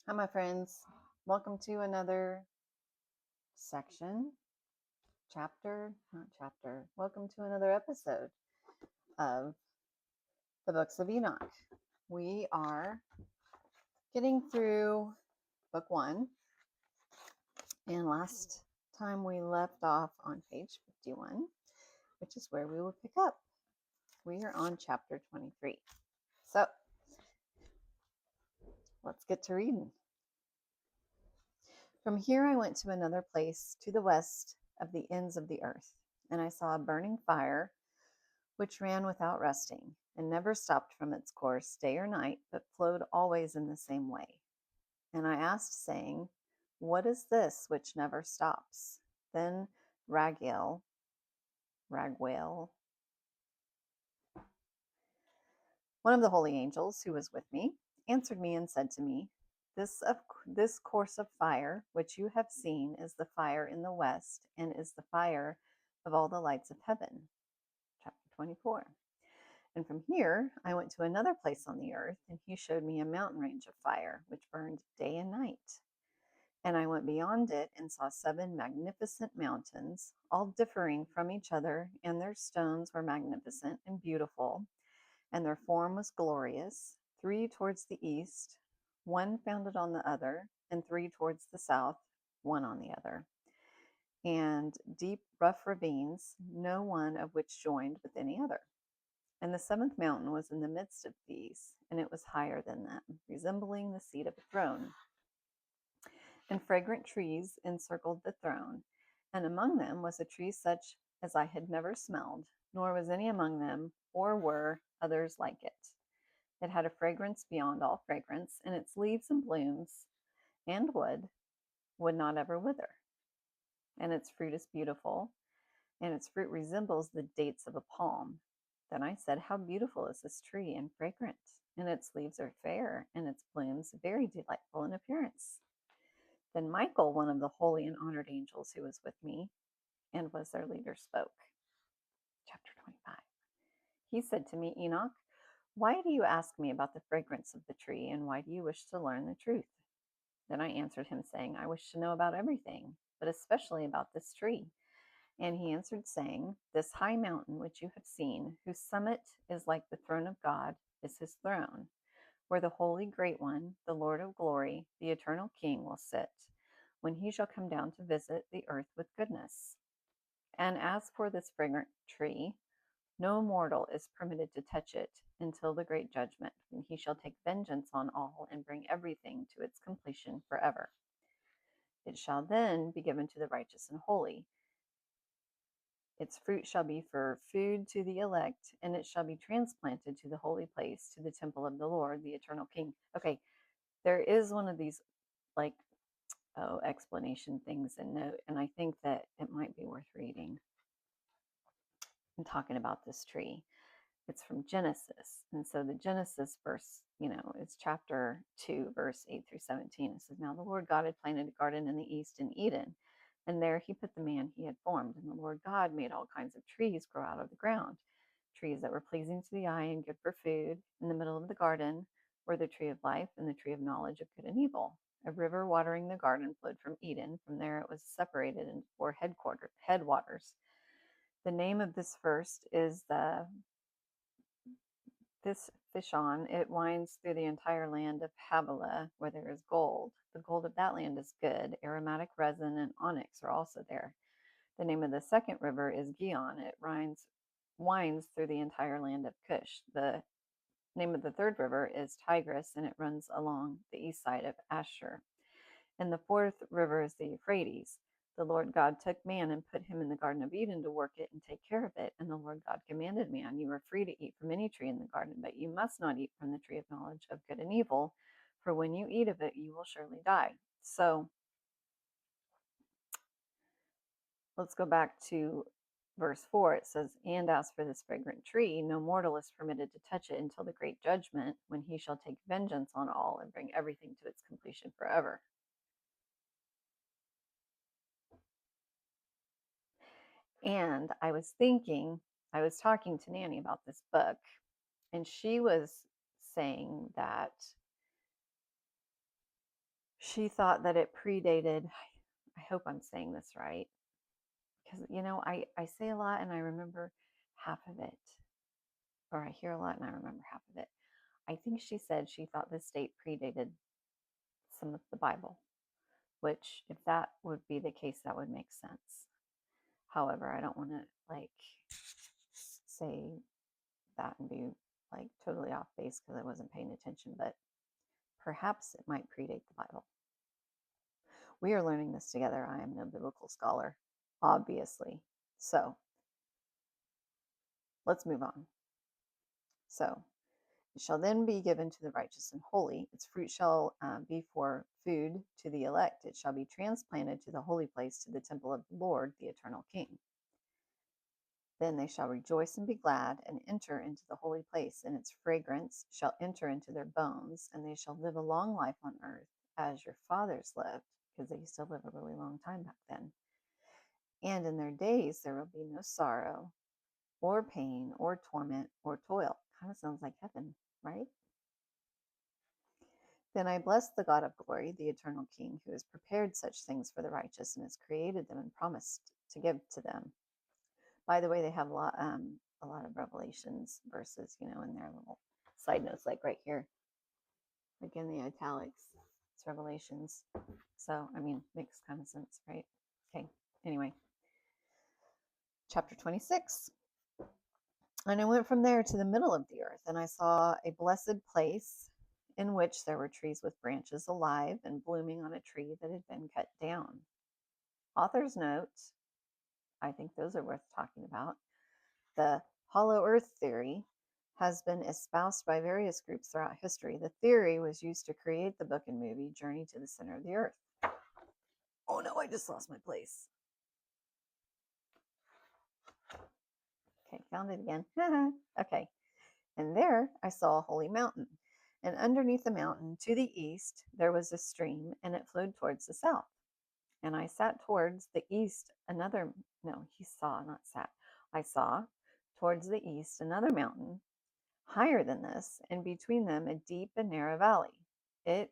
Hi, my friends. Welcome to another section, not chapter. Welcome to another episode of the Books of Enoch. We are getting through book one, and last time we left off on page 51, which is where we will pick up. We are on chapter 23. So let's get to reading. From here I went to another place to the west of the ends of the earth, and I saw a burning fire which ran without resting, and never stopped from its course day or night, but flowed always in the same way. And I asked, saying, what is this which never stops? Then Raguel, one of the holy angels who was with me, answered me and said to me, this course of fire which you have seen is the fire in the west, and is the fire of all the lights of heaven. Chapter 24. And from here I went to another place on the earth, and he showed me a mountain range of fire, which burned day and night. And I went beyond it and saw 7 magnificent mountains, all differing from each other, and their stones were magnificent and beautiful, and their form was glorious, 3 towards the east, one founded on the other, and 3 towards the south, one on the other. And deep, rough ravines, no one of which joined with any other. And the 7th mountain was in the midst of these, and it was higher than them, resembling the seat of a throne. And fragrant trees encircled the throne, and among them was a tree such as I had never smelled, nor was any among them, or were others like it. It had a fragrance beyond all fragrance, and its leaves and blooms and would not ever wither. And its fruit is beautiful, and its fruit resembles the dates of a palm. Then I said, how beautiful is this tree, and fragrant, and its leaves are fair, and its blooms very delightful in appearance. Then Michael, one of the holy and honored angels who was with me, and was their leader, spoke. Chapter 25. He said to me, Enoch, why do you ask me about the fragrance of the tree, and why do you wish to learn the truth? Then I answered him, saying, I wish to know about everything, but especially about this tree. And he answered, saying, this high mountain which you have seen, whose summit is like the throne of God, is his throne, where the holy great one, the Lord of glory, the eternal King, will sit, when he shall come down to visit the earth with goodness. And as for this fragrant tree, no mortal is permitted to touch it until the great judgment, when he shall take vengeance on all and bring everything to its completion forever. It shall then be given to the righteous and holy. Its fruit shall be for food to the elect, and it shall be transplanted to the holy place, to the temple of the Lord, the eternal King. Okay, there is one of these like explanation things in note, and I think that it might be worth reading and talking about this tree. It's from Genesis. And so the Genesis verse, it's chapter 2, verse 8 through 17. It says, now the Lord God had planted a garden in the east in Eden, and there he put the man he had formed. And the Lord God made all kinds of trees grow out of the ground, trees that were pleasing to the eye and good for food. In the middle of the garden were the tree of life and the tree of knowledge of good and evil. A river watering the garden flowed from Eden. From there it was separated into 4 headwaters. The name of this first is this Fishon. It winds through the entire land of Havilah, where there is gold. The gold of that land is good. Aromatic resin and onyx are also there. The name of the second river is Gihon. It winds through the entire land of Cush. The name of the third river is Tigris, and it runs along the east side of Ashur. And the fourth river is the Euphrates. The Lord God took man and put him in the Garden of Eden to work it and take care of it. And the Lord God commanded man, you are free to eat from any tree in the garden, but you must not eat from the tree of knowledge of good and evil, for when you eat of it, you will surely die. So let's go back to verse 4. It says, and as for this fragrant tree, no mortal is permitted to touch it until the great judgment, when he shall take vengeance on all and bring everything to its completion forever. And I was talking to Nanny about this book, and she was saying that She thought that it predated, I hope I'm saying this right, because, I say a lot and I remember half of it, or I hear a lot and I remember half of it. I think she said she thought this date predated some of the Bible, which, if that would be the case, that would make sense. However, I don't want to say that and be totally off base because I wasn't paying attention, but perhaps it might predate the Bible. We are learning this together. I am no biblical scholar, obviously. So let's move on. So it shall then be given to the righteous and holy. Its fruit shall be for food to the elect. It shall be transplanted to the holy place, to the temple of the Lord, the eternal King. Then they shall rejoice and be glad, and enter into the holy place, and its fragrance shall enter into their bones, and they shall live a long life on earth, as your fathers lived, because they used to live a really long time back then. And in their days there will be no sorrow, or pain, or torment, or toil. Kind of sounds like heaven, right? Then I bless the God of glory, the eternal King, who has prepared such things for the righteous, and has created them and promised to give to them. By the way, they have a lot of Revelations verses, in their little side notes, like right here, like in the italics. It's Revelations. So, makes kind of sense, right? Okay, anyway. Chapter 26. And I went from there to the middle of the earth, and I saw a blessed place in which there were trees with branches alive and blooming on a tree that had been cut down. Author's note, I think those are worth talking about. The hollow earth theory has been espoused by various groups throughout history. The theory was used to create the book and movie Journey to the Center of the Earth. Oh no, I just lost my place. Okay, found it again. Okay, and there I saw a holy mountain. And underneath the mountain to the east, there was a stream, and it flowed towards the south. And I sat towards the east I saw towards the east another mountain higher than this, and between them a deep and narrow valley. In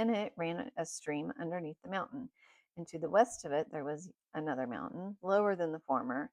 it ran a stream underneath the mountain, and to the west of it there was another mountain, lower than the former,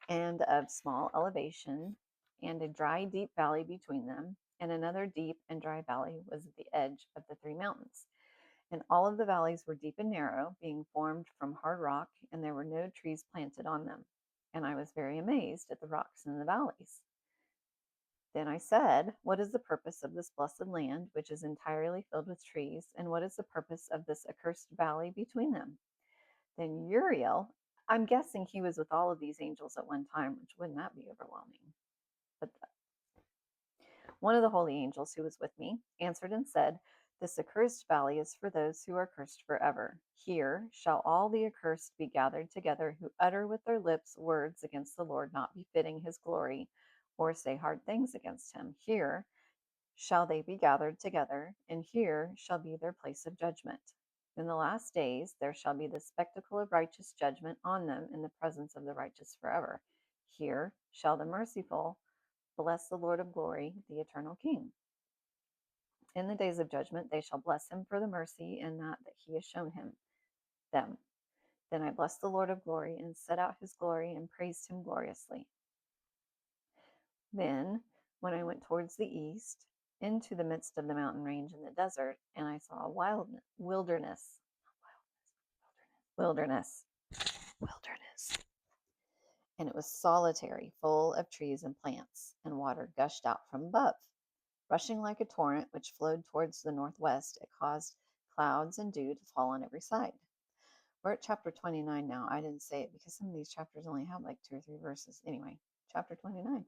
and of small elevation, and a dry, deep valley between them, and another deep and dry valley was at the edge of the three mountains. And all of the valleys were deep and narrow, being formed from hard rock, and there were no trees planted on them. And I was very amazed at the rocks in the valleys. Then I said, what is the purpose of this blessed land, which is entirely filled with trees, and what is the purpose of this accursed valley between them? Then Uriel, I'm guessing he was with all of these angels at one time, which wouldn't that be overwhelming? But one of the holy angels who was with me answered and said, this accursed valley is for those who are cursed forever. Here shall all the accursed be gathered together, who utter with their lips words against the Lord not befitting his glory, or say hard things against him. Here shall they be gathered together, and here shall be their place of judgment. In the last days there shall be the spectacle of righteous judgment on them in the presence of the righteous forever. Here shall the merciful bless the Lord of glory, the eternal King. In the days of judgment they shall bless him for the mercy and that he has shown them. Then I blessed the Lord of glory and set out his glory and praised him gloriously. Then, when I went towards the east, into the midst of the mountain range in the desert, and I saw a wilderness, and it was solitary, full of trees and plants, and water gushed out from above. Rushing like a torrent which flowed towards the northwest, it caused clouds and dew to fall on every side. We're at chapter 29 now. I didn't say it because some of these chapters only have like 2 or 3 verses. Anyway, chapter 29.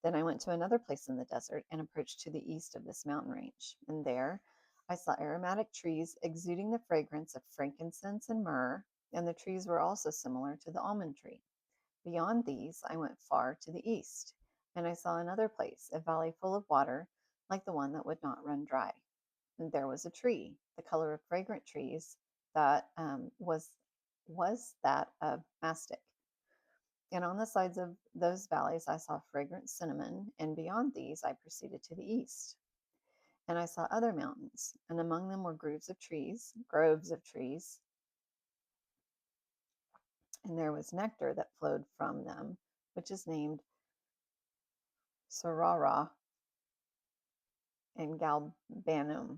Then I went to another place in the desert and approached to the east of this mountain range. And there I saw aromatic trees exuding the fragrance of frankincense and myrrh, and the trees were also similar to the almond tree. Beyond these, I went far to the east, and I saw another place, a valley full of water, like the one that would not run dry. And there was a tree, the color of fragrant trees, that was that of mastic. And on the sides of those valleys I saw fragrant cinnamon, and beyond these I proceeded to the east. And I saw other mountains, and among them were groves of trees, and there was nectar that flowed from them, which is named Sarara and Galbanum.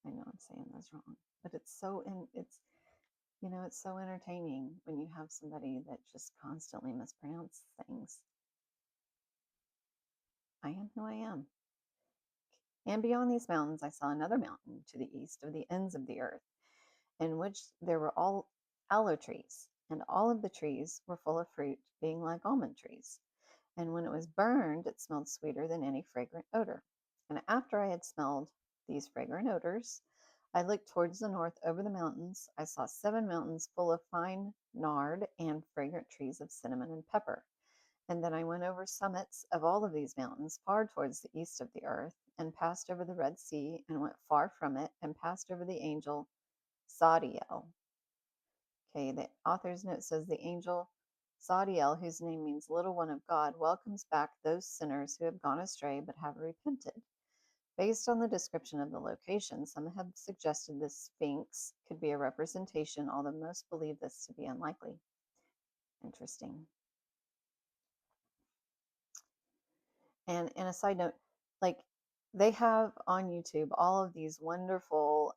I know I'm saying those wrong, but it's so entertaining when you have somebody that just constantly mispronounces things. I am who I am. And beyond these mountains, I saw another mountain to the east of the ends of the earth, in which there were all aloe trees, and all of the trees were full of fruit, being like almond trees. And when it was burned, it smelled sweeter than any fragrant odor. And after I had smelled these fragrant odors, I looked towards the north over the mountains. I saw 7 mountains full of fine nard and fragrant trees of cinnamon and pepper. And then I went over summits of all of these mountains far towards the east of the earth, and passed over the Red Sea, and went far from it, and passed over the angel Sadiel. Okay, the author's note says the angel Sadiel, whose name means little one of God, welcomes back those sinners who have gone astray but have repented. Based on the description of the location, some have suggested this sphinx could be a representation, although most believe this to be unlikely. Interesting. And a side note, like they have on YouTube all of these wonderful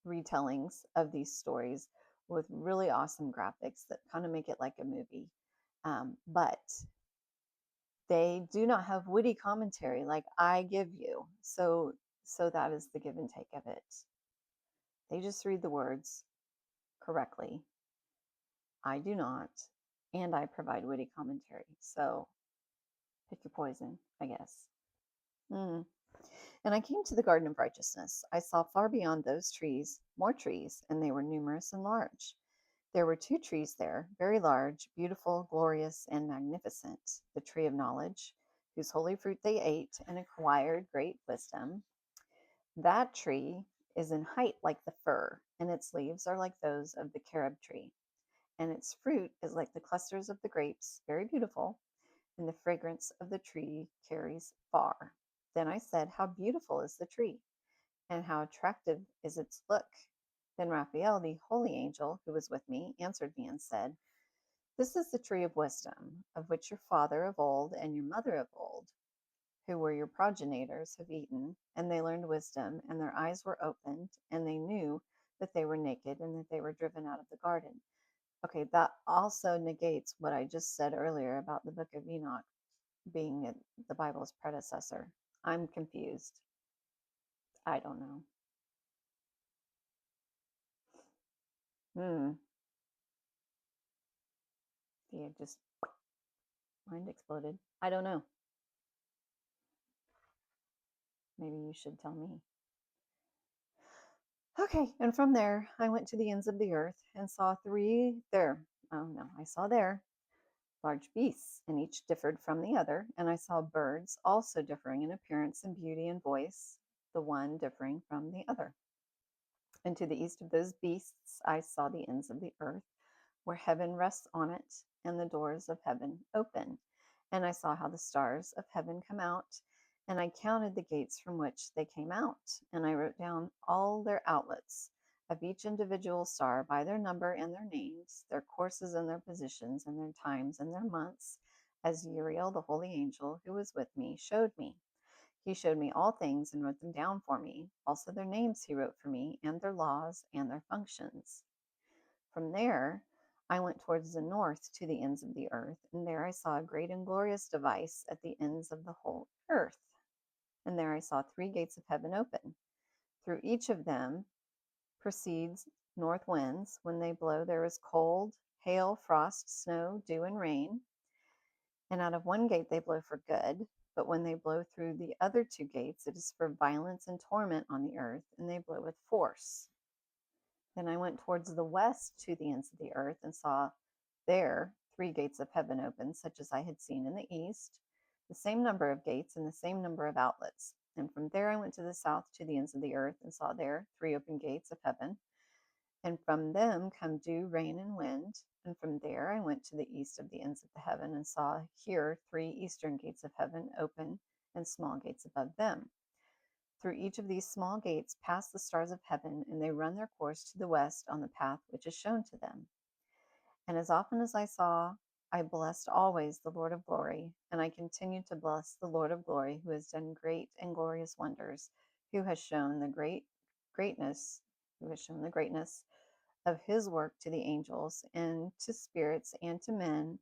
retellings of these stories with really awesome graphics that kind of make it like a movie. But they do not have witty commentary like I give you. So that is the give and take of it. They just read the words correctly. I do not, and I provide witty commentary. So pick your poison, I guess. Mm. And I came to the garden of righteousness. I saw far beyond those trees more trees, and they were numerous and large. There were 2 trees there, very large, beautiful, glorious, and magnificent. The tree of knowledge, whose holy fruit they ate and acquired great wisdom. That tree is in height like the fir, and its leaves are like those of the carob tree, and its fruit is like the clusters of the grapes, very beautiful, and the fragrance of the tree carries far. Then I said, how beautiful is the tree, and how attractive is its look. Then Raphael, the holy angel who was with me, answered me and said, this is the tree of wisdom, of which your father of old and your mother of old, who were your progenitors, have eaten, and they learned wisdom, and their eyes were opened, and they knew that they were naked and that they were driven out of the garden. Okay, that also negates what I just said earlier about the Book of Enoch being the Bible's predecessor. I'm confused. I don't know. Hmm. Yeah, just mind exploded. I don't know. Maybe you should tell me. Okay, and from there I went to the ends of the earth and saw 3 there. Oh no, I saw there large beasts, and each differed from the other. And I saw birds also differing in appearance and beauty and voice, the one differing from the other. And to the east of those beasts I saw the ends of the earth, where heaven rests on it, and the doors of heaven open. And I saw how the stars of heaven come out, and I counted the gates from which they came out, and I wrote down all their outlets of each individual star by their number and their names, their courses and their positions, and their times and their months, as Uriel, the holy angel who was with me, showed me. He showed me all things and wrote them down for me. Also their names he wrote for me, and their laws and their functions. From there, I went towards the north to the ends of the earth, and there I saw a great and glorious device at the ends of the whole earth. And there I saw 3 gates of heaven open. Through each of them proceeds north winds. When they blow, there is cold, hail, frost, snow, dew, and rain. And out of one gate they blow for good, but when they blow through the other 2 gates, it is for violence and torment on the earth, and they blow with force. Then I went towards the west to the ends of the earth, and saw there 3 gates of heaven open, such as I had seen in the east, the same number of gates and the same number of outlets. And from there I went to the south to the ends of the earth, and saw there 3 open gates of heaven, and from them come dew, rain, and wind. And from there I went to the east of the ends of the heaven, and saw here 3 eastern gates of heaven open, and small gates above them. Through each of these small gates pass the stars of heaven, and they run their course to the west on the path which is shown to them. And as often as I saw, I blessed always the Lord of glory, and I continued to bless the Lord of glory, who has done great and glorious wonders, who has shown the greatness, who has shown the greatness of his work to the angels and to spirits and to men,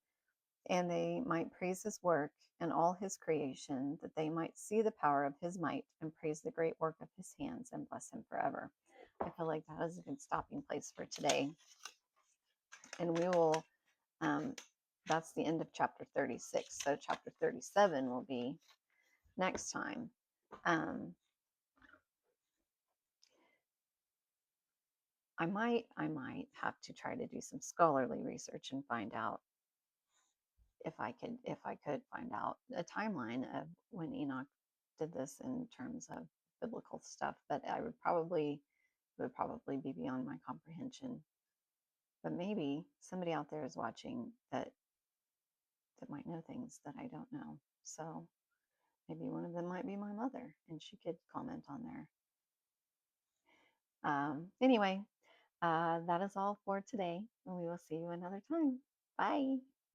and they might praise his work and all his creation, that they might see the power of his might and praise the great work of his hands and bless him forever. I feel like that is a good stopping place for today. And we will, that's the end of chapter 36. So chapter 37 will be next time. I might have to try to do some scholarly research and find out if I could find out a timeline of when Enoch did this in terms of biblical stuff, but I would probably be beyond my comprehension. But maybe somebody out there is watching that might know things that I don't know. So maybe one of them might be my mother, and she could comment on there. Anyway, that is all for today, and we will see you another time. Bye.